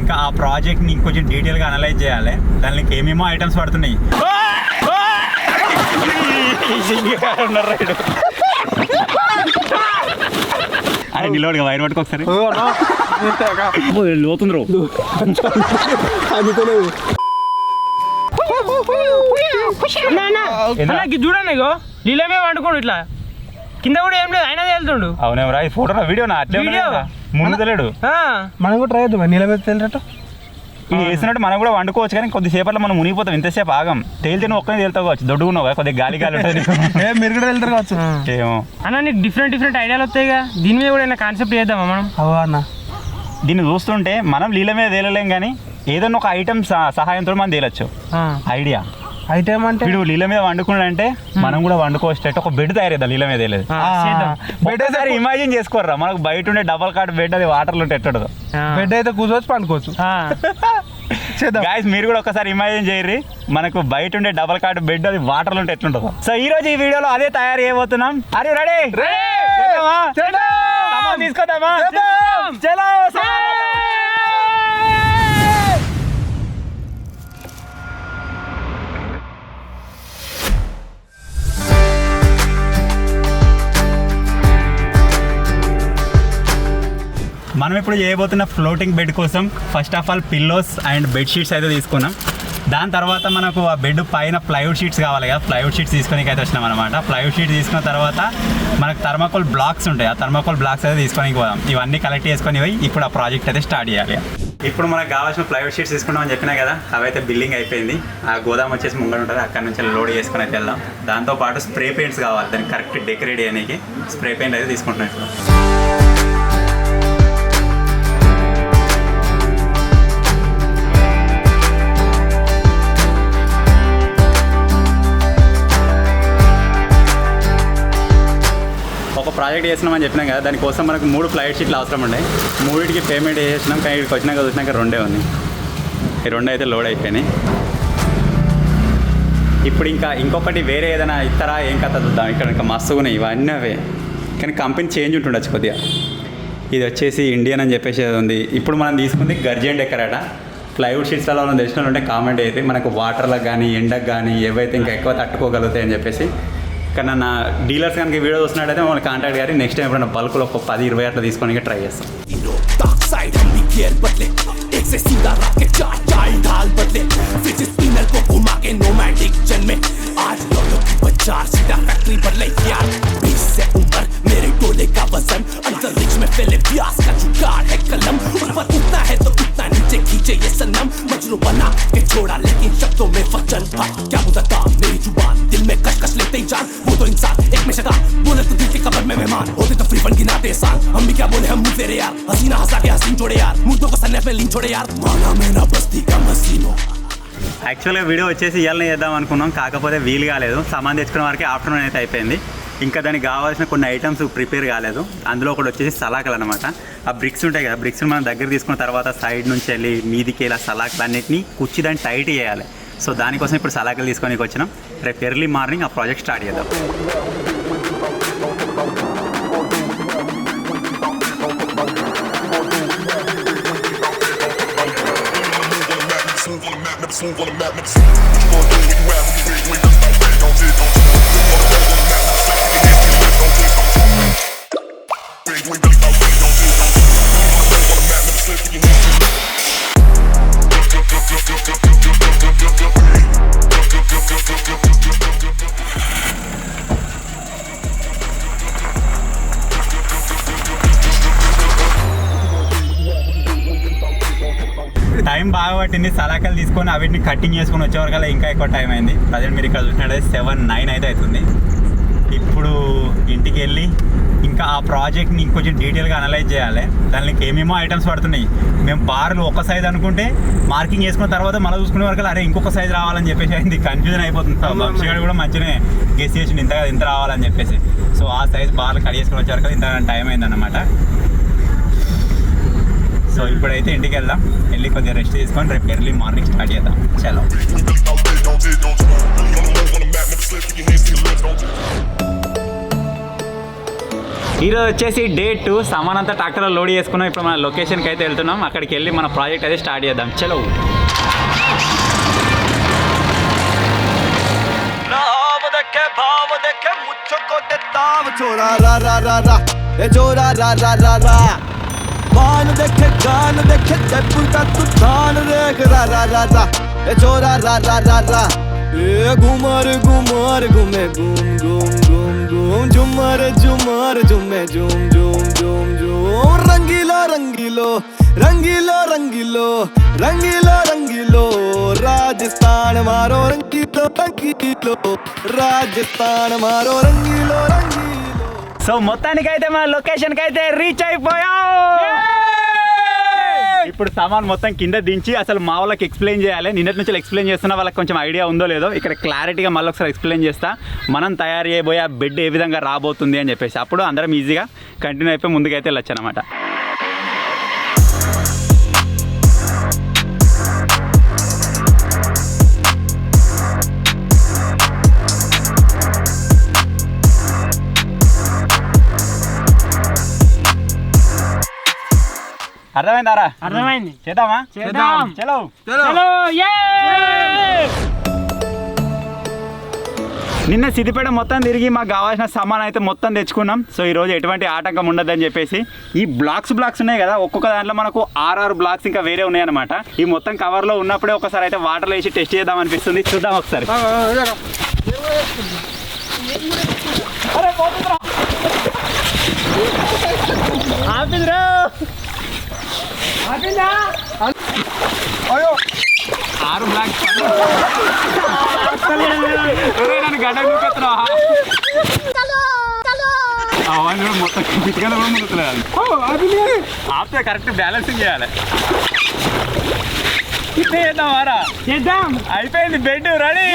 ఇంకా ఆ ప్రాజెక్ట్ని ఇంకొంచెం డీటెయిల్గా అనలైజ్ చేయాలి. దానికి ఏమేమో ఐటమ్స్ పడుతున్నాయి. అరే నిలబడిగా వైర్ పట్టుకు ఒకసారి లోతుంది చూడండి ఇగో నీళ్ళమే వండుకోండు ఇట్లా కింద కూడా ఏం లేదు అయినా వెళ్తుండు. అవునేమరా ఈ ఫోటో వీడియో ముందు తెలియడు. మనం కూడా ట్రై చేద్దాం నీళ్ళ మీద తెలియట ఇది వేసినట్టు మనం కూడా వండుకోవచ్చు కానీ కొద్దిసేపట్లో మనం మునిగిపోతాం. ఇంతసేపు ఆగం తేలితే నువ్వు ఒక్కనే తేలుతావు కావచ్చు. దొడ్డుకున్నావు కొద్దిగా గాలి గాలి ఉంటుంది. మీరు కూడా వెళ్తారు కావచ్చు. ఏమో అన్న నీకు డిఫరెంట్ ఐడియాలు వస్తాయిగా. దీని మీద కూడా కాన్సెప్ట్ చేద్దామా మనం? అన్న దీన్ని చూస్తుంటే మనం నీళ్ళ మీద తేలలేం కానీ ఏదన్నా ఒక ఐటమ్ సహాయంతో మనం తేలచ్చు. ఐడియా ఐటమ్ అంటే వీడు నీళ్ళ మీద వండుకున్నాడంటే మనం కూడా వండుకోవచ్చు. ఒక బెడ్ తయారైద్దాం నీళ్ళ మీద తేలేదు. బెడ్ ఒకసారి ఇమాజిన్ చేసుకోర్రా, మనకు బయట ఉండే డబల్ కాట్ బెడ్ అది వాటర్లో ఉంటే ఎట్టడదు. బెడ్ అయితే కూర్చోవచ్చు పండుకోవచ్చు. గాయస్ మీరు కూడా ఒకసారి ఇమాజిన్ చేయర్రి, మనకు బయట ఉండే డబల్ కాట్ బెడ్ అది వాటర్లో ఉంటే ఎట్లుంటుందో. సో ఈ రోజు ఈ వీడియోలో అదే తయారు చేయబోతున్నాం. అరే రెడీ తీసుకోదామా? మనం ఇప్పుడు చేయబోతున్న ఫ్లోటింగ్ బెడ్ కోసం first of all pillows and bed sheets అయితే తీసుకున్నాం. దాని తర్వాత మనకు ఆ బెడ్ పైన ప్లైవుడ్ షీట్స్ కావాలి కదా, ప్లైవుడ్ షీట్స్ తీసుకొని అయితే వచ్చినాం అనమాట. ప్లైవుడ్ షీట్ తీసుకున్న తర్వాత మనకు థర్మాకోల్ బ్లాక్స్ ఉంటాయి, ఆ థర్మాకోల్ బ్లాక్స్ అయితే తీసుకొని పోదాం. ఇవన్నీ కలెక్ట్ చేసుకొని పోయి ఇప్పుడు ఆ ప్రాజెక్ట్ అయితే స్టార్ట్ చేయాలి. ఇప్పుడు మనకు కావాల్సిన ప్లైవుడ్ షీట్స్ తీసుకుంటామని చెప్పినా కదా, అవైతే బిల్డింగ్ అయిపోయింది. ఆ గోదాం వచ్చేసి ముంగడు ఉంటుంది, అక్కడ నుంచి లోడ్ చేసుకొని అయితే వెళ్దాం. దాంతోపాటు స్ప్రే పెయింట్స్ కావాలి, దాన్ని కరెక్ట్ డెకరేట్ చేయడానికి స్ప్రే పెయింట్ అయితే తీసుకుంటున్నాం ఇప్పుడు. ఒక ప్రాజెక్ట్ చేసినామని చెప్పినాం కదా, దానికోసం మనకు 3 ఫ్లైట్ షీట్లు అవసరం ఉండే. 3టికి పేమెంట్ చేసినాం, కానీ ఇక్కడికి వచ్చినాక చూసినాక 2 ఉంది. ఈ 2 అయితే లోడ్ అయిపోయినాయి. ఇప్పుడు ఇంకొకటి వేరే ఏదైనా ఇస్తారా ఏం కథ చూద్దాం. ఇక్కడ ఇంకా మస్తుగా ఉన్నాయి ఇవన్నీ అవే, కానీ కంపెనీ చేంజ్ ఉంటుండొచ్చు కొద్దిగా. ఇది వచ్చేసి ఇండియన్ అని చెప్పేసి ఉంది. ఇప్పుడు మనం తీసుకుంది గర్జెన్ డెకరేట. ప్లైవుడ్ షీట్స్లలో మనం తెలిసిన ఉంటే కామెంట్ అయితే మనకు వాటర్లకు కానీ ఎండకు కానీ ఏవైతే ఇంకా ఎక్కువ తట్టుకోగలుగుతాయని చెప్పేసి. కానీ నా డీలర్స్ కనుక వీడియో చూసినట్టయితే మమ్మల్ని కాంటాక్ట్ గారి నెక్స్ట్ టైం ఎప్పుడైనా బల్క్లో ఒక 10-20 అట్లా తీసుకొని ట్రై చేస్తాం. मजनू बना के छोड़ा लेकिन शब्दों में वचन था क्या बताता मेरी जुबान दिल में कश लेते ही जान वो तो इंसान एक में शगा बोले तो दिल के कब्र में मेहमान होते तो फ्री फंड गिनाते साल हम भी क्या बोले हम मुंह तेरे यार हसीना हंसा के हसीन छोड़े यार मुर्दों को सन्ने पे लीन छोड़े यार माना मैं ना बस्ती का मसीनो. యాక్చువల్గా వీడియో వచ్చేసి ఇవాళనే చేద్దాం అనుకున్నాం, కాకపోతే వీలు కాలేదు. సామాన్ తెచ్చుకునే వరకు ఆఫ్టర్నూన్ అయితే అయిపోయింది. ఇంకా దానికి కావాల్సిన కొన్ని ఐటమ్స్ ప్రిపేర్ కాలేదు. అందులో ఒకటి వచ్చేసి సలాకలు అనమాట. ఆ బ్రిక్స్ ఉంటాయి కదా, బ్రిక్స్ మనం దగ్గర తీసుకున్న తర్వాత సైడ్ నుంచి వెళ్ళి మీదికి ఇలా సలాకలు అన్నింటినీ కుచ్చి దాన్ని టైట్ చేయాలి. సో దానికోసం ఇప్పుడు సలాకలు తీసుకొని వచ్చినాం. రేపు ఎర్లీ మార్నింగ్ ఆ ప్రాజెక్ట్ స్టార్ట్ చేద్దాం. టైం బాగా పట్టింది. సలాకలు తీసుకొని అవిటిని కటింగ్ చేసుకొని వచ్చేవరకల్లా ఇంకా ఎక్కువ టైం అయింది. ప్రజెంట్ మీరు ఇక్కడ చూసినట్టయితే 7-9 అయితే అవుతుంది. ఇప్పుడు ఇంటికి వెళ్ళి ఇంకా ఆ ప్రాజెక్ట్ని ఇంకొంచెం డీటెయిల్గా అనలైజ్ చేయాలి. దానికి ఏమేమో ఐటమ్స్ పడుతున్నాయి. మేము బార్లు ఒక సైజ్ అనుకుంటే మార్కింగ్ చేసుకున్న తర్వాత మళ్ళీ చూసుకునే వరకు అరే ఇంకొక సైజ్ రావాలని చెప్పేసి అయింది. కన్ఫ్యూజన్ అయిపోతుంది. వంశీగాడు కూడా మంచిగానే గెస్ చేసి ఇంత రావాలని చెప్పేసి. సో ఆ సైజ్ బార్లు కట్ చేసుకుని వచ్చేవరకు ఇంత టైం అయిందన్నమాట. సో ఇప్పుడైతే ఇంటికి వెళ్దాం, వెళ్ళి కొద్దిగా రెస్ట్ తీసుకొని రేపు ఎర్లీ మార్నింగ్ స్టార్ట్ చేద్దాం. చలో ఈరోజు వచ్చేసి డే 2 సామాన్ అంతా ట్రాక్టర్లో లోడ్ చేసుకున్నాం. ఇప్పుడు మన లొకేషన్కి అయితే వెళ్తున్నాం. అక్కడికి వెళ్ళి మన ప్రాజెక్ట్ అయితే స్టార్ట్ చేద్దాం. చలో छोरा रा रा रा रा ए छोरा रा रा रा रा मान देखे कान देखे चपुटा तू थान देख रा रा रा रा ए छोरा रा रा रा रा ए घुमर घुमर घूमे घूम घूम घूम घूम झुमर झुमर झूमे झूम झूम झूम झूम रंगीलो रंगीलो रंगीलो रंगीलो रंगीलो रंगीलो राजस्थान मारो रंगीलो रंगीलो राजस्थान मारो रंगीलो रंगीलो. సో మొత్తానికి అయితే మన లొకేషన్కి అయితే రీచ్ అయిపోయాం. ఇప్పుడు సామాన్ మొత్తం కింద దించి అసలు మా వాళ్ళకి ఎక్స్ప్లెయిన్ చేయాలి. నిన్నటి నుంచి ఎక్స్ప్లెయిన్ చేస్తున్నా, వాళ్ళకి కొంచెం ఐడియా ఉందో లేదో ఇక్కడ క్లారిటీగా మళ్ళీ ఒకసారి ఎక్స్ప్లెయిన్ చేస్తా. మనం తయారు చేయబోయే ఆ బెడ్ ఏ విధంగా రాబోతుంది అని చెప్పేసి అప్పుడు అందరం ఈజీగా కంటిన్యూ అయిపోయి ముందుకైతే వెళ్ళొచ్చు అనమాట. అర్థమైందారా? అర్థమైంది. చేద్దామా? చేద్దాం. చలో చలో యే. నిన్న సిద్దిపేట మొత్తం తిరిగి మాకు కావాల్సిన సామాన్ అయితే మొత్తం తెచ్చుకున్నాం. సో ఈరోజు ఎటువంటి ఆటంకం ఉండదని చెప్పేసి ఈ బ్లాక్స్ ఉన్నాయి కదా, ఒక్కొక్క దాంట్లో మనకు 6 బ్లాక్స్ ఇంకా వేరే ఉన్నాయి అనమాట. ఈ మొత్తం కవర్లో ఉన్నప్పుడే ఒకసారి అయితే వాటర్లో వేసి టెస్ట్ చేద్దాం అనిపిస్తుంది. చూద్దాం ఒకసారి. ఆపింద్రా ఆపిందా 6 బ్లాక్స్ నన్ను గడ్డ చూపెత్తున్నా అవన్నీ మొత్తం పిట్టుకలు కూడా ముందులేదు. ఆపితే కరెక్ట్ బ్యాలెన్సింగ్ చేయాలి. చేద్దామారా? చేద్దాం. అయిపోయింది బెడ్ రెడీ.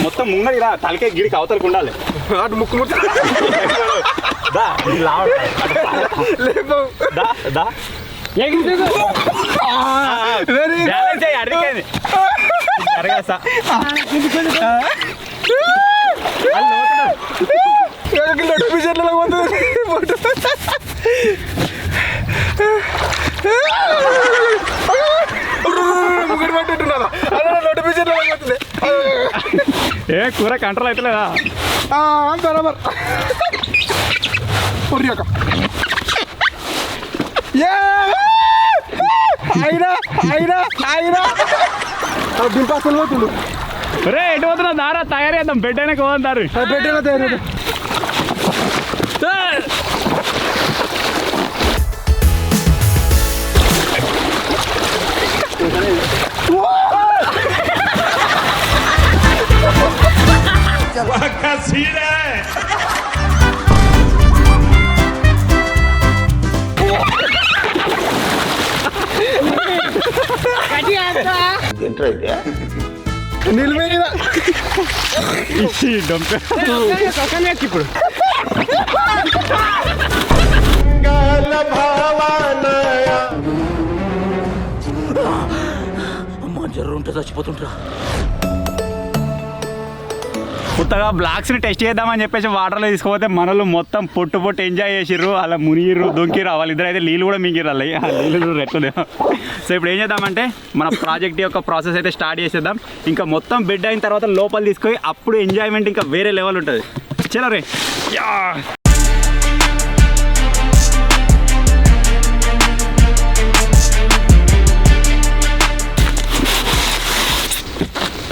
మొత్తం ముంగడి రా, తలకే గిడికి అవతలకు ఉండాలి. అటు ముక్కు ముట్టు అడిగేది జరగాసా ఏ కూర కంట్రోల్ అవుతలేదా? బరాబర్ అయినా అయినా అయినా దింపాసలు పోతుండు. రే ఎటు పోతున్నా దారా తయారు చేద్దాం. బెడ్ అయినా పోతారు. బెడ్ అయినా తయారు నిలిమేదా ఇప్పుడు అమ్మా జర్రు ఉంటే చచ్చిపోతుంటా. కొత్తగా బ్లాక్స్ని టెస్ట్ చేద్దామని చెప్పేసి వాటర్లో తీసుకుపోతే మనలు మొత్తం పొట్టు పొట్టు ఎంజాయ్ చేసిర్రు. అలా మునిగిర్రు దొంకిర్రు. వాళ్ళిద్దరు అయితే నీళ్ళు కూడా మింగిర్రు. ఆ నీళ్ళు రెట్లేదు. సో ఇప్పుడు ఏం చేద్దామంటే మన ప్రాజెక్ట్ యొక్క ప్రాసెస్ అయితే స్టార్ట్ చేసేద్దాం. ఇంకా మొత్తం బెడ్ అయిన తర్వాత లోపల తీసుకొని అప్పుడు ఎంజాయ్మెంట్ ఇంకా వేరే లెవెల్ ఉంటుంది. చలో రే.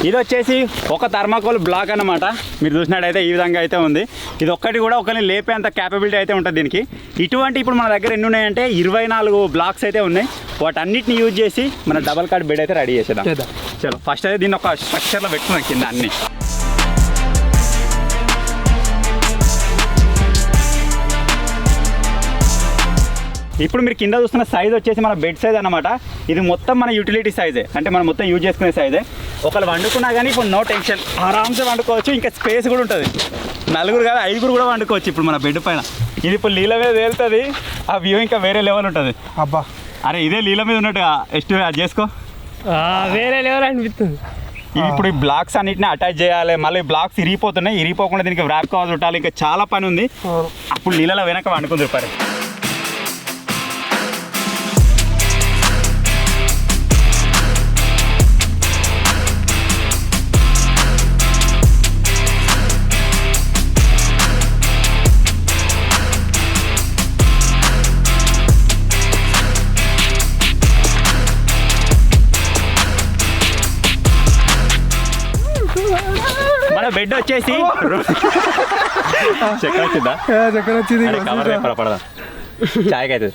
ఇది వచ్చేసి ఒక థర్మాకోల్ బ్లాక్ అన్నమాట. మీరు చూసినట్టయితే ఈ విధంగా అయితే ఉంది. ఇది ఒక్కటి కూడా ఒకరిని లేపేంత క్యాపబిలిటీ అయితే ఉంటుంది దీనికి. ఇటువంటి ఇప్పుడు మన దగ్గర ఎన్ని ఉన్నాయంటే 24 బ్లాక్స్ అయితే ఉన్నాయి. వాటన్నిటిని యూజ్ చేసి మన డబల్ కార్డ్ బెడ్ అయితే రెడీ చేసేద్దాం. చలో ఫస్ట్ అయితే దీన్ని ఒక స్ట్రక్చర్లో పెట్టుకున్నాం కింద అన్ని. ఇప్పుడు మీరు కింద చూస్తున్న సైజ్ వచ్చేసి మన బెడ్ సైజ్ అన్నమాట. ఇది మొత్తం మన యూటిలిటీ సైజే, అంటే మనం మొత్తం యూజ్ చేసుకునే సైజే. ఒకళ్ళు వండుకున్నా కానీ ఇప్పుడు నో టెన్షన్, ఆరామ్సే వండుకోవచ్చు. ఇంకా స్పేస్ కూడా ఉంటుంది, 4 కాదు 5 కూడా వండుకోవచ్చు ఇప్పుడు మన బెడ్ పైన. ఇది ఇప్పుడు నీళ్ళ మీద తేలుతుంది, ఆ వ్యూ ఇంకా వేరే లెవెల్ ఉంటుంది. అబ్బా అరే ఇదే నీళ్ళ మీద ఉన్నట్టుగా ఎస్టిమేట్ అది చేసుకో, వేరే లెవెల్ అనిపిస్తుంది. ఇవి ఇప్పుడు ఈ బ్లాక్స్ అన్నిటిని అటాచ్ చేయాలి, మళ్ళీ బ్లాక్స్ ఇరిగిపోతున్నాయి, ఇరిగిపోకుండా దీనికి ర్యాప్ కవర్ చుట్టాలి, ఇంకా చాలా పని ఉంది. అప్పుడు నీళ్ళలో వెనక వండుకుంది పరి. మన బెడ్ వచ్చేసి చెక్క వచ్చిందా, చక్కర వచ్చింది. కవర్ పడదా చాయ్ అవుతుంది.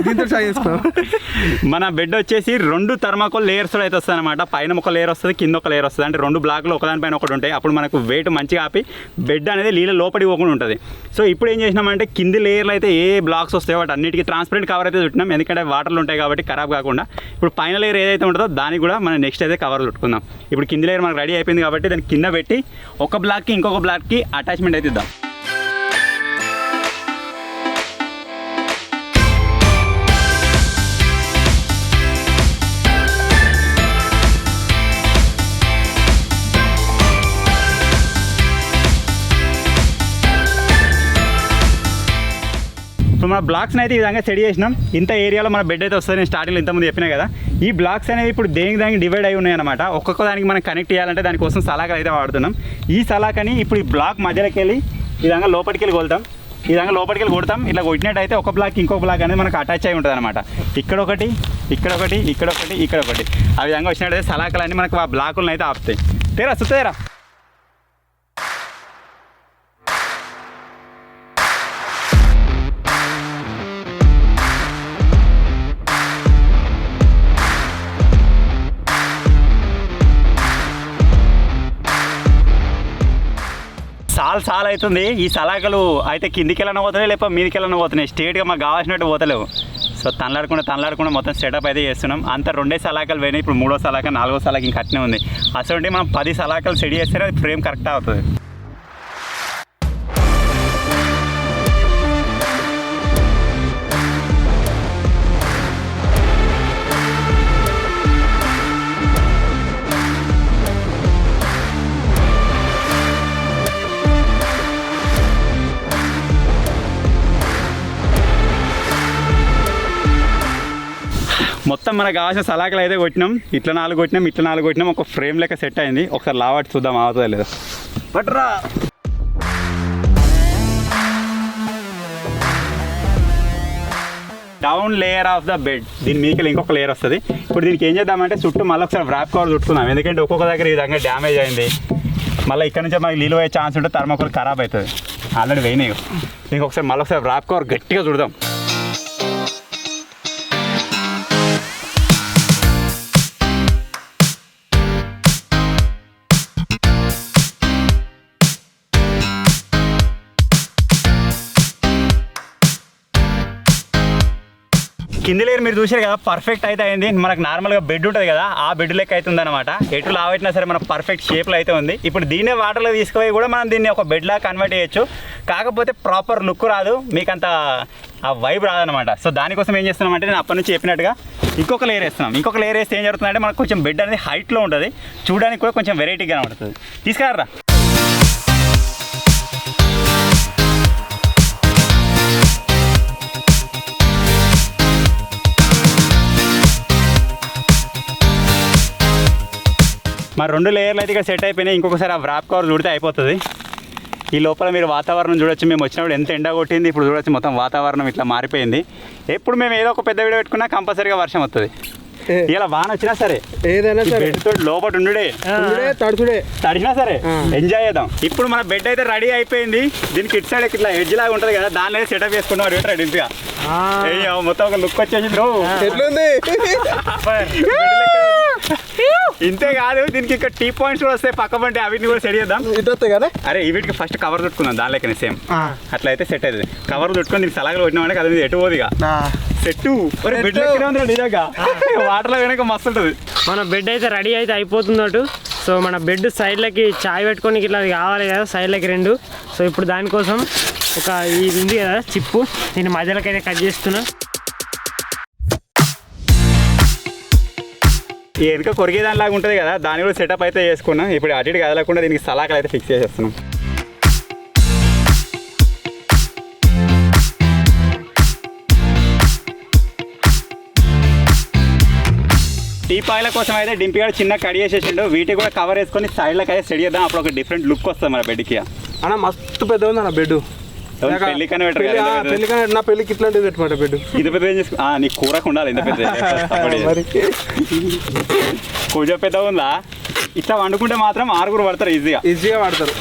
దీంతో చాయ్ చేస్తాం. మన బెడ్ వచ్చేసి 2 థర్మాకోల్ లేయర్స్ అయితే వస్తుంది అనమాట. పైన ఒక లేయర్ వస్తుంది, కింద ఒక లేయర్ వస్తుంది. అంటే 2 బ్లాక్లు ఒకదానిపైన ఒకటి ఉంటాయి. అప్పుడు మనకు వెయిట్ మంచిగా ఆపి బెడ్ అనేది నీళ్ళ లోపలికి పోకుండా ఉంటుంది. సో ఇప్పుడు ఏం చేసినామంటే కింది లేయర్లు అయితే ఏ బ్లాక్స్ వస్తాయో వాటి అన్నిటికీ ట్రాన్స్పరెంట్ కవర్ అయితే చుట్టినాం, ఎందుకంటే వాటర్లు ఉంటాయి కాబట్టి ఖరాబ్ కాకుండా. ఇప్పుడు పైన లేయర్ ఏదైతే ఉంటుందో దానికి కూడా మనం నెక్స్ట్ అయితే కవర్ చుట్టుకుందాం. ఇప్పుడు కింది లేయర్ మనకు రెడీ అయిపోయింది కాబట్టి దాన్ని కింద పెట్టి ఒక బ్లాక్కి ఇంకొక బ్లాక్కి అటాచ్మెంట్ అయితే ఇద్దాం. ఇప్పుడు మన బ్లాక్స్ని అయితే ఈ విధంగా సెట్ చేసినాం. ఇంత ఏరియాలో మన బెడ్ అయితే వస్తుంది. నేను స్టార్టింగ్లో ఇంతకుముందు చెప్పినా కదా, ఈ బ్లాక్స్ అనేవి ఇప్పుడు దానికి డివైడ్ అయి ఉన్నాయన్నమాట. ఒక్కొక్క దానికి మనం కనెక్ట్ చేయాలంటే దానికోసం సలాకలు అయితే వాడుతున్నాం. ఈ సలాకని ఇప్పుడు ఈ బ్లాక్ మధ్యలోకి వెళ్ళి ఈ విధంగా లోపలికి వెళ్ళి కొలుతాం. ఈ విధంగా లోపలికి వెళ్ళి కొడతాం. ఇట్లా కొట్టినట్టయితే ఒక బ్లాక్ ఇంకొక బ్లాక్ అనేది మనకు అటాచ్ అయి ఉంటుంది అనమాట. ఇక్కడ ఒకటి, ఇక్కడ ఒకటి, ఇక్కడ ఒకటి, ఇక్కడ ఒకటి, ఆ విధంగా వచ్చినట్టయితే సలాకలన్నీ మనకు ఆ బ్లాకులను అయితే ఆపుతాయి. తేరా సుతేరా. సాల్ అవుతుంది. ఈ సలాకలు అయితే కిందికి వెళ్ళిన పోతున్నాయి, లేకపోతే మీదికి వెళ్ళిన పోతున్నాయి. స్ట్రేట్గా మాకు కావాల్సినట్టు పోతలేవు. సో తనలాడుకుండా మొత్తం సెటప్ అయితే చేస్తున్నాం. అంత 2 సలాకలు పోయినాయి. ఇప్పుడు 3వ సలాక 4వ సలాక ఇంకా అట్నే ఉంది. అసలు మనం 10 సలాకలు సెట్ చేస్తేనే అది ఫ్రేమ్ కరెక్ట్ అవుతుంది. మొత్తం మనకు కావాల్సిన సలాకలు అయితే కొట్టినాం. ఇట్లా 4 కొట్టినాం, ఇట్లా 4 కొట్టినాం. ఒక ఫ్రేమ్ లెక్క సెట్ అయింది. ఒకసారి లావాటి చూద్దాం అవుతుందో లేదో. బట్రా down layer of the bed, దీని మీకెళ్ళి ఇంకొక లేయర్ వస్తుంది. ఇప్పుడు దీనికి ఏం చేద్దామంటే చుట్టూ మళ్ళీ ఒకసారి ర్యాప్ కవర్ చుట్టుకుందాం, ఎందుకంటే ఒక్కొక్క దగ్గర ఈ విధంగా డ్యామేజ్ అయింది. మళ్ళీ ఇక్కడ నుంచి మనకి నీళ్ళు పోయే ఛాన్స్ ఉంటే థర్మాకోల్ ఖరాబ్ అవుతుంది. ఆల్రెడీ పోయినాయి. దీనికి ఒకసారి మళ్ళీ ఒకసారి ర్యాప్ కవర్ గట్టిగా చుడదాం. కింది లేయర్ మీరు చూసారు కదా, పర్ఫెక్ట్ అయితే అయింది. మనకు నార్మల్గా బెడ్ ఉంటుంది కదా, ఆ బెడ్ లెక్క అవుతుంది అనమాట. ఎటు లావైనా సరే మన పర్ఫెక్ట్ షేప్లో అయితే ఉంది. ఇప్పుడు దీన్నే వాటర్లో తీసుకుపోయి కూడా మనం దీన్ని ఒక బెడ్ లాగా కన్వర్ట్ చేయొచ్చు. కాకపోతే ప్రాపర్ లుక్ రాదు, మీకు అంత ఆ వైబ్ రాదనమాట. సో దానికోసం ఏం చేస్తున్నామంటే నేను అప్పటి నుంచి చెప్పినట్టుగా ఇంకొక లేయర్ వేస్తున్నాం. ఇంకొక లేయర్ వేస్తే ఏం జరుగుతుందంటే మనకు కొంచెం బెడ్ అనేది హైట్లో ఉంటుంది, చూడడానికి కూడా కొంచెం వెరైటీగా ఉంటుంది. తీసుకురారా. మరి 2 లేయర్లు అయితే ఇక సెట్ అయిపోయినాయి. ఇంకొకసారి ఆ ర్యాప్ కవర్ చూడితే అయిపోతుంది. ఈ లోపల మీరు వాతావరణం చూడొచ్చు. మేము వచ్చినప్పుడు ఎంత ఎండ కొట్టింది, ఇప్పుడు చూడొచ్చు మొత్తం వాతావరణం ఇట్లా మారిపోయింది. ఎప్పుడు మేము ఏదో ఒక పెద్ద వీడియో పెట్టుకున్నా కంపల్సరీగా వర్షం వస్తుంది. ఇలా వాన వచ్చినా సరే ఏదైనా సరే బెడ్ తోటి లోపల ఉండుడే తడిచినా సరే ఎంజాయ్ చేద్దాం. ఇప్పుడు మన బెడ్ అయితే రెడీ అయిపోయింది. దీనికి ఇటు సైడ్ ఇట్లా ఎడ్జ్ లాగా ఉంటుంది కదా, దాన్ని సెటప్ చేసుకున్నాం మొత్తం ఒక లుక్ వచ్చేసి ఇంతే కాదు, దీనికి ఇంకా టీ పాయింట్స్ కూడా వస్తాయి పక్క పంటే, అవిటిని కూడా సెట్ చేద్దాం. ఇటు వస్తాయి కదా. అరే ఈ వీటికి ఫస్ట్ కవర్ చుట్టుకుందాం, దాని లెక్కనే సేమ్ అట్లా అయితే సెట్ అవుతుంది. కవర్ చుట్టుకొని దీనికి సలాగా కొట్టినామంటే కదా మీద ఎటు పోదిగా సెట్టు. బెడ్ నిజంగా వాటర్లో వెనక మస్తు ఉంటుంది. మన బెడ్ అయితే రెడీ అయితే అయిపోతున్నట్టు. సో మన బెడ్ సైడ్లకి చాయ్ పెట్టుకొని ఇట్లా అది కావాలి కదా, సైడ్లకి 2. సో ఇప్పుడు దానికోసం ఒక ఇది ఉంది కదా చిప్పు, దీన్ని మధ్యలోకి అయితే కట్ చేస్తున్నా. ఈ వెనుక కొరిగేదానిలాగా ఉంటుంది కదా, దాన్ని కూడా సెటప్ అయితే చేసుకున్నాం. ఇప్పుడు అటు ఇటు కదలకుండా దీనికి సలాకలు అయితే ఫిక్స్ చేసేస్తున్నాం. టీ పాయిల కోసం అయితే డింపిగాడు చిన్న కడి చేసేసిండు. వీటికి కూడా కవర్ వేసుకొని సైడ్లకు అయితే సెట్ చేద్దాం. అప్పుడు ఒక డిఫరెంట్ లుక్ వస్తుంది మన బెడ్కి. అన్న మస్తు పెద్ద ఉంది అన్న బెడ్. పెళ్ళికనే పెట్టరు, పెళ్ళికనే నా పెళ్ళికి ఇట్లాంటిది పెట్టమాట బెడ్. ఇది పెద్ద ఏం చేసుకో, నీ కూరకు ఉండాలి ఇంత పెద్ద. కొంచెం పెద్దగా ఉందా, ఇట్లా వండుకుంటే మాత్రం 6 పడతారు ఈజీగా పడతారు.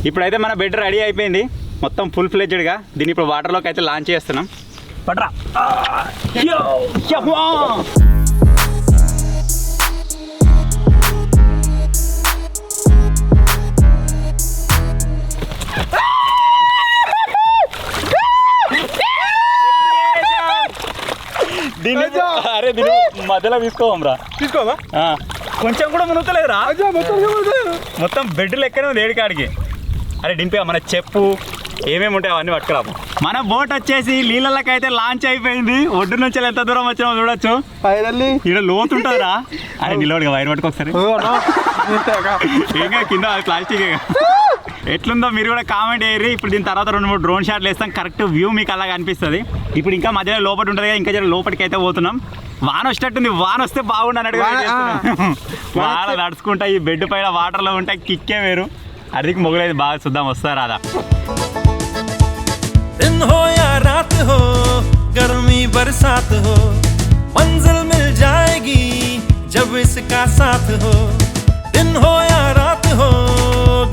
ఇప్పుడైతే మన బెడ్ రెడీ అయిపోయింది మొత్తం ఫుల్ ఫ్లెడ్జ్డ్గా. దీన్ని ఇప్పుడు వాటర్లోకి అయితే లాంచ్ చేస్తున్నాం. పట్రా అరే దీన్ని మధ్యలో తీసుకోవరా, తీసుకోవా కొంచెం కూడా మునుగుతలేదురా, మొత్తం బెడ్ లెక్కనే ఉంది ఏడికాడికి. అరే డింపి మన చెప్పు ఏమేమి ఉంటాయి అవన్నీ పట్టుకురాము. మన బోట్ వచ్చేసి నీళ్ళకి అయితే లాంచ్ అయిపోయింది. ఒడ్డు నుంచి ఎంత దూరం వచ్చినామో చూడొచ్చు. ఇక్కడ లోతు ఉంటుందిరా. అరే నిలవడుగా వైర్ పట్టుకు ఒకసారి, ఇంకా కింద ప్లాస్టిక్. ఎట్లుందో మీరు కూడా కామెంట్ చేయరు. ఇప్పుడు దీని తర్వాత 2-3 డ్రోన్ షాట్లు వేస్తాం, కరెక్ట్ వ్యూ మీకు అలాగ అనిపిస్తుంది. ఇప్పుడు ఇంకా మధ్యలో లోపల ఉంటుంది కదా, ఇంకా జర లోపలికి అయితే పోతున్నాం. వాన వచ్చేటట్టుంది, వాన వస్తే బాగుండు అన్నట్టు వాన నడుచుకుంటా ఈ బెడ్ పైన వాటర్లో ఉంటాయి, కిక్కే వేరు. అదికి మొగలైతే బాగా చూద్దాం వస్తా రాదా. दिन हो या रात हो, गर्मी बरसात हो, मंजिल मिल जाएगी जब इसका साथ हो. दिन हो या रात हो,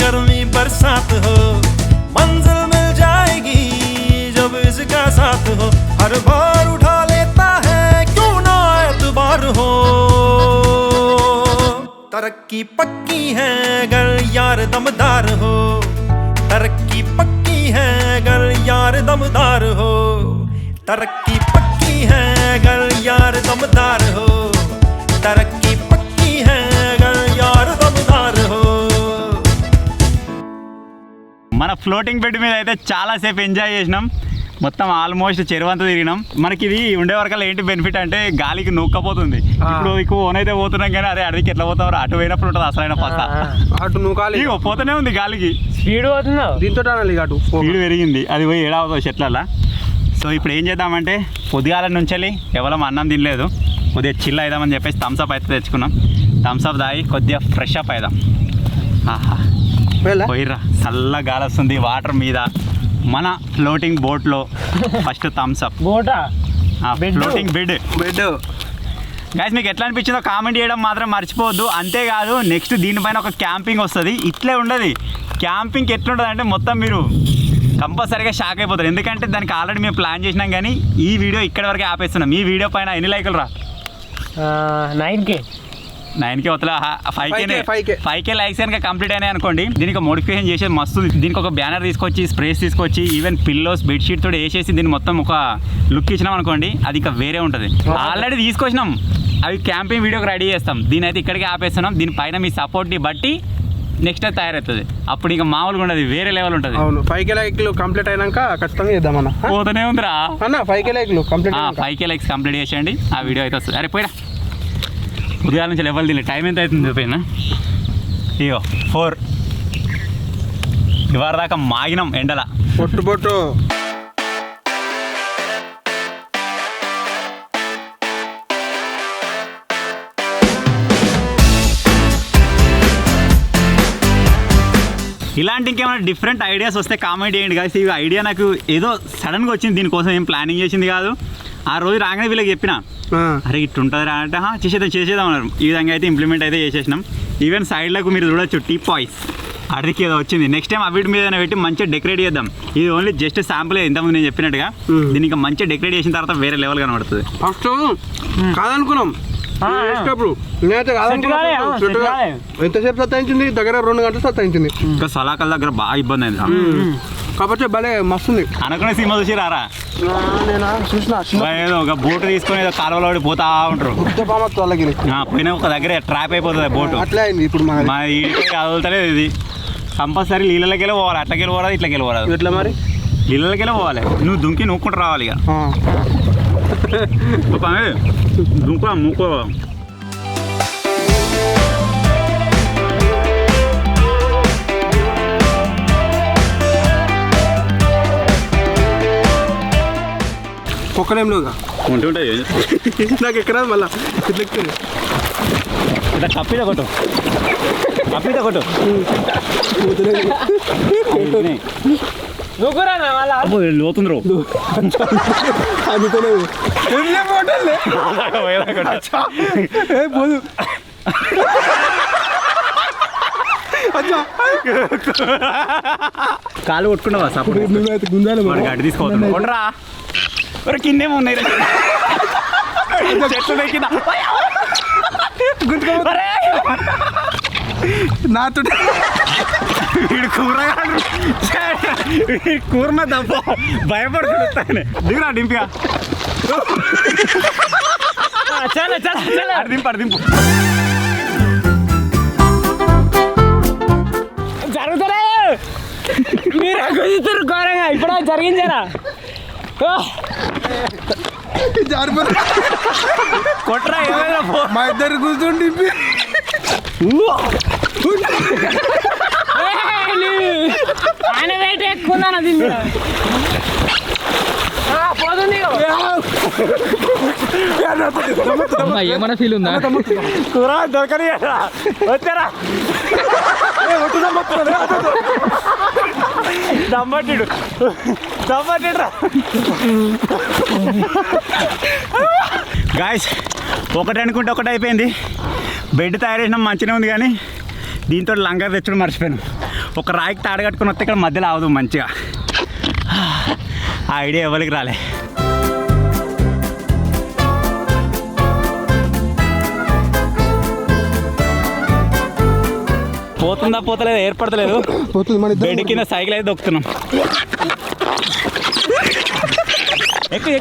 गर्मी बरसात हो, मंजिल मिल जाएगी जब इसका साथ हो. हर बार उठा लेता है क्यों ना एतबार हो. तरक्की पक्की है अगर यार दमदार हो, तरक्की पक्की है अगर यार दमदार हो, तरक्की पक्की है अगर यार दमदार हो, तरक्की पक्की है अगर यार दमदार हो. మన ఫ్లోటింగ్ బెడ్ మీద అయితే చాలాసేపు ఎంజాయ్ చేసినాం. మొత్తం ఆల్మోస్ట్ చెరువంతా తిరిగినాం. మనకి ఇది ఉండే వరకల్లా ఏంటి బెనిఫిట్ అంటే గాలికి నూక్కపోతుంది. ఇప్పుడు ఎక్కువ ఓన్ అయితే పోతున్నాం కానీ అరే అడిగి ఎట్లా పోతాం, అటు పోయినప్పుడు ఉంటుంది అసలైన పస్త. అటు నూకాలి పోతూనే ఉంది గాలికి, స్పీడ్ పోతుందా దీంతో అటు స్పీడ్ పెరిగింది. అది పోయి ఏడావుతుంది చెట్లల్లో. సో ఇప్పుడు ఏం చేద్దామంటే పొద్దుగాల నుంచి ఎవరం అన్నం తినలేదు, కొద్దిగా చిల్ అవుదామని చెప్పేసి థమ్స్అప్ అయితే తెచ్చుకున్నాం. థమ్స్అప్ తాగి కొద్దిగా ఫ్రెష్ అప్ అవుదాం. ఆహా పోయిర్రా, చల్ల గాలి వస్తుంది వాటర్ మీద. మన ఫ్లోటింగ్ బోట్లో ఫస్ట్ థమ్స్అప్. బోటా ఫ్లోటింగ్ బెడ్. బెడ్ గైస్ మీకు ఎట్లా అనిపించిందో కామెంట్ చేయడం మాత్రం మర్చిపోవద్దు. అంతేకాదు నెక్స్ట్ దీనిపైన ఒక క్యాంపింగ్ వస్తుంది. ఇట్లే ఉండదు క్యాంపింగ్. ఎట్లుంటుంది అంటే మొత్తం మీరు కంపల్సరీగా షాక్ అయిపోతారు. ఎందుకంటే దానికి ఆల్రెడీ మేము ప్లాన్ చేసినాం కానీ ఈ వీడియో ఇక్కడ వరకే ఆపేస్తున్నాం. ఈ వీడియో పైన ఎన్ని లైకులు రా? 9K 9K వతల 5K లైక్స్ కనుక కంప్లీట్ అయినాయి అనుకోండి, దీనికి మోడిఫికేషన్ చేసేది మస్తు. దీనికి ఒక బ్యానర్ తీసుకొచ్చి, స్ప్రేస్ తీసుకొచ్చి, ఈవెన్ పిల్లోస్ బెడ్షీట్ తోటి వేసేసి దీన్ని మొత్తం ఒక లుక్ ఇచ్చినాం అనుకోండి, అది ఇక వేరే ఉంటుంది. ఆల్రెడీ తీసుకొచ్చినాం, అవి క్యాంపింగ్ వీడియోకి రెడీ చేస్తాం. దీని అయితే ఇక్కడికి ఆపేస్తున్నాం. దీనిపైన మీ సపోర్ట్ని బట్టి నెక్స్ట్ అయితే తయారవుతుంది. అప్పుడు ఇంకా మామూలుగా ఉండదు, వేరే లెవెల్ ఉంటుంది. అవును 5K లైక్లు కంప్లీట్ అయినాక ఖచ్చితంగా చేద్దామన్నా. పోతూనే ఉందిరా అన్న 5K లైక్లు కంప్లీట్ 5K లైక్స్ కంప్లీట్ చేసేయండి, ఆ వీడియో అయితే వస్తుంది. అరే పోయినా ఉదయాల నుంచి లెవెల్ తిని టైం ఎంత అవుతుంది చూపోయినా. ఇగో 4 ఇవాళ దాకా మాగినాం ఎండల పొట్టు ఇలాంటి ఇంకేమైనా డిఫరెంట్ ఐడియాస్ వస్తే కామెంట్ చేయండి గాయ్స్. ఈ ఐడియా నాకు ఏదో సడన్గా వచ్చింది, దీనికోసం ఏం ప్లానింగ్ చేసింది కాదు. ఆ రోజు రాగానే వీళ్ళకి చెప్పిన అరే ఇట్లా ఉంటుంది రా అంటే చేసేద్దాం అన్నారు. ఈ విధంగా అయితే ఇంప్లిమెంట్ అయితే చేసేసినాం. ఈవెన్ సైడ్లకు మీరు చూడొచ్చు టీ పాయ్స్ అడికి ఏదో వచ్చింది. నెక్స్ట్ టైం అవిటి మీద పెట్టి మంచిగా డెకరేట్ చేద్దాం. ఇది ఓన్లీ జస్ట్ శాంపుల్ ఇంతకుముందు నేను చెప్పినట్టుగా దీన్ని ఇంకా మంచిగా డెకరేట్ చేసిన తర్వాత వేరే లెవెల్ కనబడుతుంది. ఫస్ట్ కాదనుకున్నాం నేనైతే ఎంతసేపు సత్తాయించింది, దగ్గర 2 గంటలు సత్తాయించింది. ఇంకా సలాకల దగ్గర బాగా ఇబ్బంది అయింది. కాకపోతే భలే మస్తుంది. అనుకునే సినిమా చూసి రారా నేను చూసిన ఏదో ఒక బోటు తీసుకొని ఏదో కాలువలో పడి పోతా ఉంటారు. వాళ్ళకి పోయినా ఒక దగ్గర ట్రాప్ అయిపోతుంది బోటు. అట్లా అయింది ఇప్పుడు మా ఇంటికి కదులుతలేదు. ఇది కంపల్సరీ నీళ్ళకెళ్ళి పోవాలి, అట్లకెళ్ళి పోరాదు, ఇట్లకెళ్ళి పోరాదు. ఎట్లా మరి నీళ్ళకెళ్ళి పోవాలి. నువ్వు దుంకి నూక్కుంటూ రావాలి. ఇక దుంకు మూకో. ఒక్కడేంలోగా ఉంటుంటాయి నాకు ఎక్కడ మళ్ళా ఇట్లా ఇట్లా కప్పిద కొట్టు లోతుంది రో పోదు కాలు కొట్టుకున్నావా సపోర్ట్ గుంజాలి గడ్డి తీసుకోవద్దు కొడరా కిందేమో ఉన్నాయి చెట్లు కింద నాతో వీడు కూరన తప్ప భయపడుతుంది. దిగురా డింపిగా దింపు జరుగుతారా మీరు కుదుతురు ఘోరంగా ఇప్పుడు జరిగించారా కొట్రా ఏమైనా మా ఇద్దరు కూర్చోండి ఆయన వెయిట్ ఎక్కువ దీన్ని పోతుంది. ఏమైనా ఫీల్ ఉందా? కూర దొరకని వచ్చారా దమ్మట్టిడు గాయస్. ఒకటి అనుకుంటే ఒకటి అయిపోయింది. బెడ్ తయారు చేసినాం మంచిగా ఉంది, కానీ దీంతో లంగర్ తెచ్చడం మర్చిపోయాను. ఒక రాయికి తాడు కట్టుకుని వస్తే ఇక్కడ మధ్యలో అవదు మంచిగా. ఆ ఐడియా ఎవరికి రాలే. పోతుందా పోతలేదు ఏర్పడతలేదు. బెడ్ కింద సైకిల్ అయితే దొక్కుతున్నాం. ఎక్కువ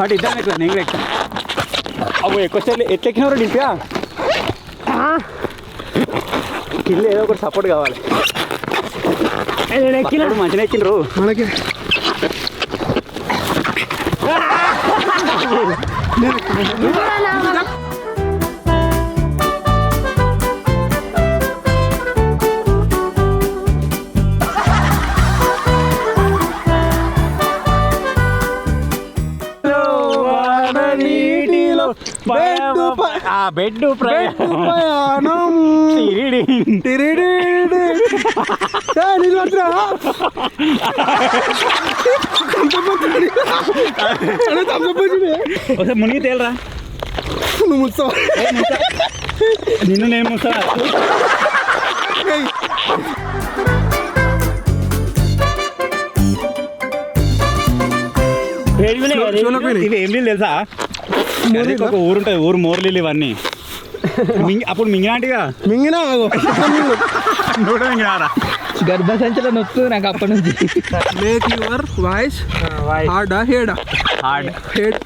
అటు ఇద్దరు ఎక్కువ నేను ఎక్కువ. అబ్బో ఎక్కువ స్టైల్ ఎట్లా ఎక్కినవరు నింపా కింద ఏదో ఒకటి సపోర్ట్ కావాలి. మంచిగా ఎక్కినరు మనకి బెడ్ ప్రయాణం మునిగి తేలరా నువ్వు ముస్తావా నిన్ను నేను ముస్తా. ఇవి ఏం నీళ్ళు తెలుసా? ఒక ఊరు ఉంటుంది, ఊరు మోర్లీలు ఇవన్నీ. అప్పుడు మింగినాటిగా మింగినా మింగినారా గర్భసంచలో నొస్తుంది నాకు అప్పటి నుంచి. Make your voice hard head hard head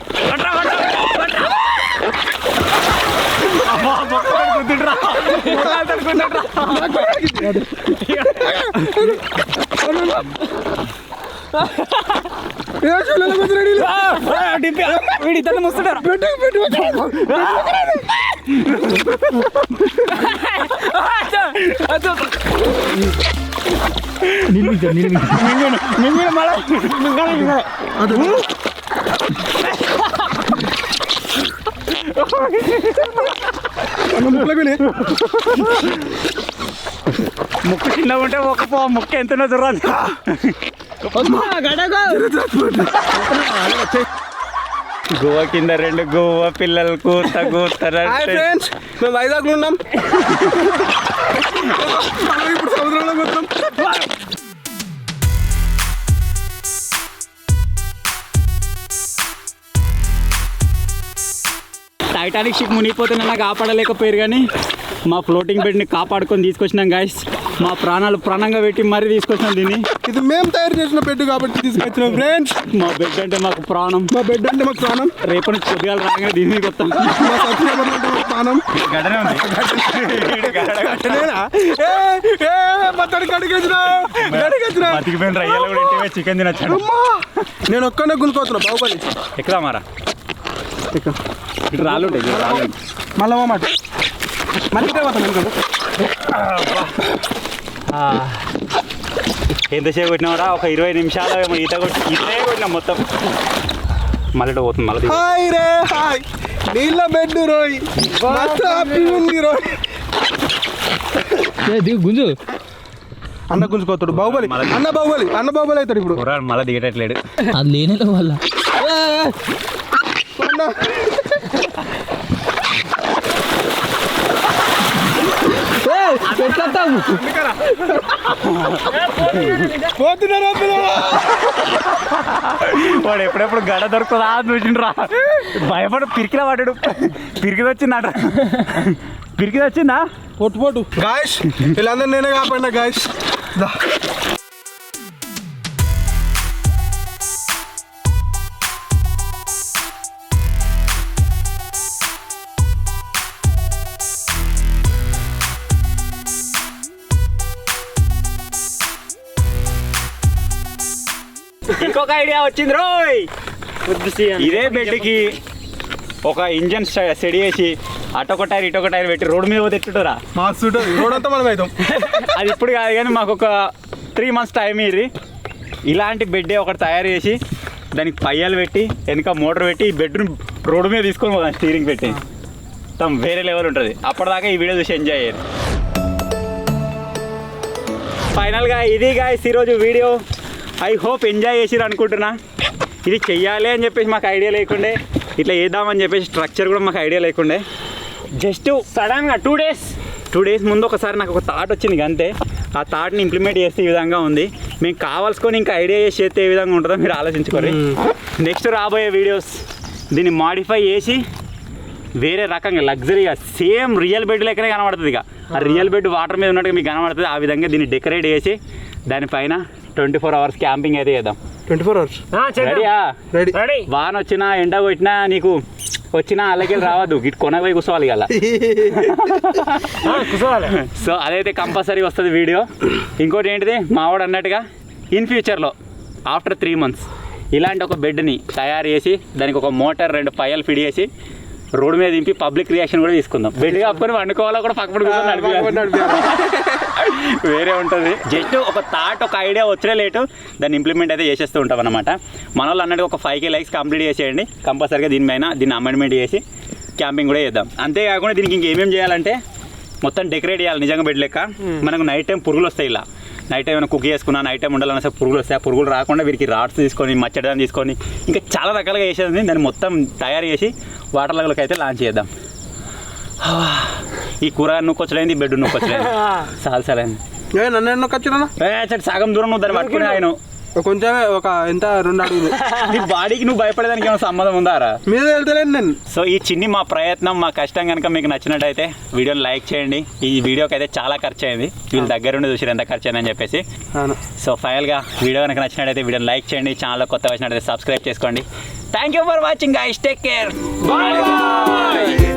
వీడిద్దరు ముస్తుంటారు. ముక్కు చిన్నగా ఉంటే ఒక ముక్క ఎంత చూడాలి. గోవా కింద 2 గోవా పిల్లలు కూతారు. హాయ్ ఫ్రెండ్స్, మేము వైజాగ్లో ఉన్నాం. మనం ఇప్పుడు సముద్రంలో పోతాం. టైటానిక్ షిప్ మునిగిపోతున్నా కాపాడలేకపోయారు, కానీ మా ఫ్లోటింగ్ బెడ్ని కాపాడుకొని తీసుకొచ్చినాం గాయస్. మా ప్రాణాలు ప్రాణంగా పెట్టి మరీ తీసుకొచ్చినాం దీన్ని. ఇది మేము తయారు చేసిన బెడ్ కాబట్టి తీసుకొచ్చినాం ఫ్రెండ్స్. మా బెడ్ అంటే మాకు ప్రాణం. మా బెడ్ అంటే మాకు ప్రాణం. రేపటి నుంచి కొద్దిగా రాగానే దీని మీద వస్తాం. మా సబ్స్క్రైబర్లు అంటే మాకు ప్రాణం. గడనే ఉంది. బతికిపోయిన రయ్యలు కూడా ఇంటివే చికెన్ తినొచ్చాడు. నేను ఒక్కనే గుంజుకోతున్నా బాహుబలి. ఎక్కుదా మారా ఇటు రాళ్ళు ఉంటాయి. మళ్ళా మాట మళ్ళీ పోతాను. ఎంతసేపు కొట్టినామరా? ఒక 20 నిమిషాలు ఏమో ఈతే కొట్టినాం మొత్తం. మళ్ళీ పోతుంది. మళ్ళీ హాయ్ రే హాయ్, నీళ్ళ బెడ్ రోయ్, మస్తు హ్యాపీ ఉంది రోయ్. గుంజు అన్న గుంజుకోతాడు బాహుబలి. అన్న బాహుబలి అవుతాడు ఇప్పుడు. మళ్ళీ దిగటట్లేడు. అది లేనే వల్ల వాడు ఎప్పుడెప్పుడు గడ దొరుకుతుందా అని చూసిండ్రా. భయపడు పిరికిలా పడ్డాడు. పిరికిది వచ్చిందట. పిరికిది వచ్చిందా? పొట్టు గాయస్, వీళ్ళందరూ నేనే కాపాడినా గాయస్. ఇంకొక ఐడియా వచ్చింది రోయ్. ఇదే బెడ్కి ఒక ఇంజన్ సెడి చేసి అటొక టైర్ ఇటొక టైర్ పెట్టి రోడ్డు మీద తెచ్చుంటారా? మాకు సూట్ రోడ్ అంతా మనం అవుతాం. అది ఇప్పుడు కాదు, కానీ మాకు ఒక 3 months టైం ఇది. ఇలాంటి బెడ్డే ఒకటి తయారు చేసి దానికి పయ్యాలు పెట్టి వెనక మోటార్ పెట్టి ఈ బెడ్ను రోడ్డు మీద తీసుకొని పోదాం. స్టీరింగ్ పెట్టి మొత్తం వేరే లెవెల్ ఉంటుంది. అప్పటిదాకా ఈ వీడియో చూసి ఎంజాయ్ అయ్యారు. ఫైనల్గా ఇది గాయ్స్ ఈరోజు వీడియో. ఐ హోప్ ఎంజాయ్ చేసిరు అనుకుంటున్నా. ఇది చెయ్యాలి అని చెప్పేసి మాకు ఐడియా లేకుండే, ఇట్లా చేద్దామని చెప్పేసి స్ట్రక్చర్ కూడా మాకు ఐడియా లేకుండే. జస్ట్ సడన్గా 2 days ముందు ఒకసారి నాకు ఒక థాట్ వచ్చింది అంతే. ఆ థాట్ని ఇంప్లిమెంట్ చేస్తే ఈ విధంగా ఉంది. మేము కావాల్సుకొని ఇంకా ఐడియా చేసి చేస్తే ఏ విధంగా ఉంటుందో మీరు ఆలోచించుకోండి. నెక్స్ట్ రాబోయే వీడియోస్ దీన్ని మాడిఫై చేసి వేరే రకంగా లగ్జరీగా సేమ్ రియల్ బెడ్ లెక్కనే కనబడుతుంది. ఇక ఆ రియల్ బెడ్ వాటర్ మీద ఉన్నట్టుగా మీకు కనబడుతుంది. ఆ విధంగా దీన్ని డెకరేట్ చేసి దానిపైన 24 hours క్యాంపింగ్ అయితే చేద్దాం. 24 hours రెడీయా? రెడీ. వాన వచ్చినా ఎండ కొట్టినా నీకు వచ్చినా అలాగే రావద్దు, ఇటు కొనపోయి కూర్చోవాలి కదా. సో అదైతే కంపల్సరీ వస్తుంది వీడియో. ఇంకోటి ఏంటిది, మావాడు అన్నట్టుగా ఇన్ ఫ్యూచర్లో ఆఫ్టర్ 3 months ఇలాంటి ఒక బెడ్ని తయారు చేసి దానికి ఒక మోటార్ 2 పయ్యాలు ఫిట్ చేసి రోడ్డు మీద దింపి పబ్లిక్ రియాక్షన్ కూడా తీసుకుందాం. బెడ్ కప్పుకొని వండుకోవాలా కూడా పక్కన కూర్చొని వేరే ఉంటుంది. జస్ట్ ఒక థాట్ ఒక ఐడియా వచ్చే లేటు దాన్ని ఇంప్లిమెంట్ అయితే చేసేస్తూ ఉంటాం అనమాట. మన వాళ్ళు అన్నట్టు ఒక 5K likes కంప్లీట్ చేసేయండి. కంపల్సరీగా దీన్ని అమెండ్మెంట్ చేసి క్యాంపింగ్ కూడా చేద్దాం. అంతేకాకుండా దీనికి ఇంకేమేమి చేయాలంటే మొత్తం డెకరేట్ చేయాలి. నిజంగా బెడ్ లెక్క మనకు నైట్ టైం పురుగులు వస్తాయి. ఇలా నైట్ టైం ఏమైనా కుక్ చేసుకున్నా నైట్ టైం ఉండాలన్నా సరే పురుగులు వస్తాయి. ఆ పురుగులు రాకుండా వీరికి రాడ్స్ తీసుకొని మచ్చడదాన్ని తీసుకొని ఇంకా చాలా రకాలుగా చేసేది. దాన్ని మొత్తం తయారు చేసి వాటర్ లెవెల్కి అయితే లాంచ్ చేద్దాం. ఈ కూర నొక్కొచ్చలేంది, బెడ్ నొక్కొచ్చలేదు, సాల్సలేంది. నన్ను ఎన్నో ఖచ్చితంగా సగం దూరం నువ్వు దాన్ని పట్టుకుని ఆయన కొంచెమే ఒక ఎంత 2 అడుగులు. నీ బాడీకి నువ్వు భయపడేదానికి ఏమైనా సంబంధం ఉందారా? మీద వెళ్తలేను నేను. సో ఈ చిన్ని మా ప్రయత్నం మా కష్టం కనుక మీకు నచ్చినట్టయితే వీడియోని లైక్ చేయండి. ఈ వీడియోకి అయితే చాలా ఖర్చు అయింది. వీళ్ళు దగ్గరుండి చూసారు ఎంత ఖర్చు అయిందని చెప్పేసి. సో ఫైనల్గా వీడియో కనుక నచ్చినట్టయితే వీడియోని లైక్ చేయండి. ఛానల్లో కొత్త వచ్చినట్టయితే సబ్స్క్రైబ్ చేసుకోండి. Thank you for watching guys. Take care. Bye.